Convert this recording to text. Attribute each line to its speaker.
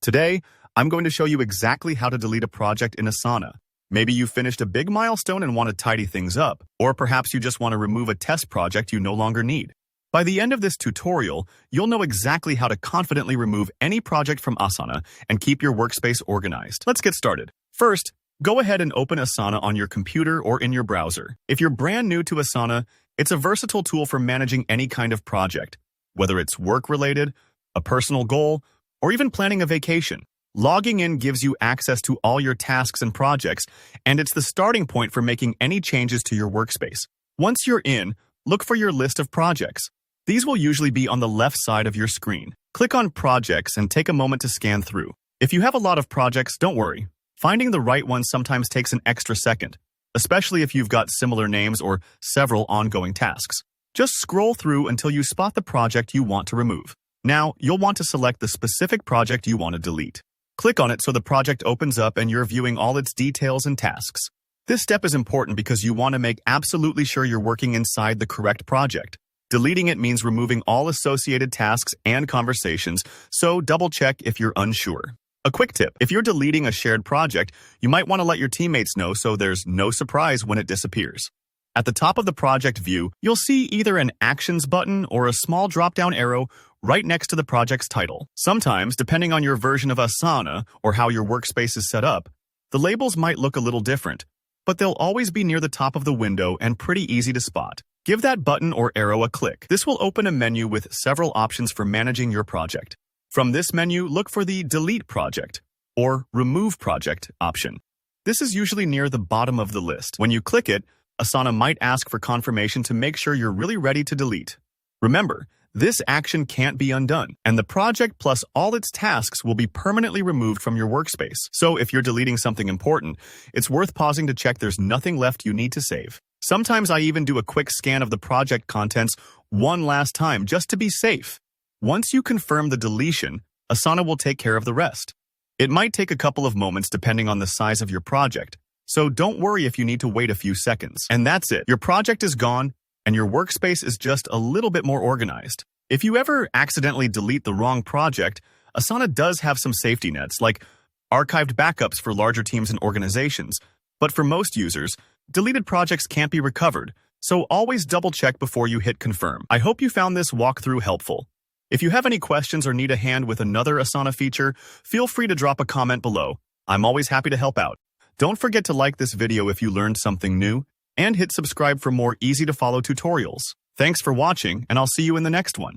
Speaker 1: Today, I'm going to show you exactly how to delete a project in Asana. Maybe you finished a big milestone and want to tidy things up, or perhaps you just want to remove a test project you no longer need. By the end of this tutorial, you'll know exactly how to confidently remove any project from Asana and keep your workspace organized. Let's get started. First, go ahead and open Asana on your computer or in your browser. If you're brand new to Asana, it's a versatile tool for managing any kind of project, whether it's work-related, a personal goal, or even planning a vacation. Logging in gives you access to all your tasks and projects, and it's the starting point for making any changes to your workspace. Once you're in, look for your list of projects. These will usually be on the left side of your screen. Click on Projects and take a moment to scan through. If you have a lot of projects, don't worry. Finding the right one sometimes takes an extra second, especially if you've got similar names or several ongoing tasks. Just scroll through until you spot the project you want to remove. Now, you'll want to select the specific project you want to delete. Click on it so the project opens up and you're viewing all its details and tasks. This step is important because you want to make absolutely sure you're working inside the correct project. Deleting it means removing all associated tasks and conversations, so double-check if you're unsure. A quick tip: if you're deleting a shared project, you might want to let your teammates know so there's no surprise when it disappears. At the top of the project view, you'll see either an Actions button or a small drop-down arrow right next to the project's title. Sometimes, depending on your version of Asana or how your workspace is set up, the labels might look a little different, but they'll always be near the top of the window and pretty easy to spot. Give that button or arrow a click. This will open a menu with several options for managing your project. From this menu, look for the Delete Project or Remove Project option. This is usually near the bottom of the list. When you click it, Asana might ask for confirmation to make sure you're really ready to delete. Remember, this action can't be undone, and the project plus all its tasks will be permanently removed from your workspace. So if you're deleting something important, it's worth pausing to check there's nothing left you need to save. Sometimes I even do a quick scan of the project contents one last time just to be safe. Once you confirm the deletion, Asana will take care of the rest. It might take a couple of moments depending on the size of your project, so don't worry if you need to wait a few seconds. And that's it. Your project is gone, and your workspace is just a little bit more organized. If you ever accidentally delete the wrong project, Asana does have some safety nets, like archived backups for larger teams and organizations. But for most users, deleted projects can't be recovered, so always double-check before you hit confirm. I hope you found this walkthrough helpful. If you have any questions or need a hand with another Asana feature, feel free to drop a comment below. I'm always happy to help out. Don't forget to like this video if you learned something new, and hit subscribe for more easy-to-follow tutorials. Thanks for watching, and I'll see you in the next one.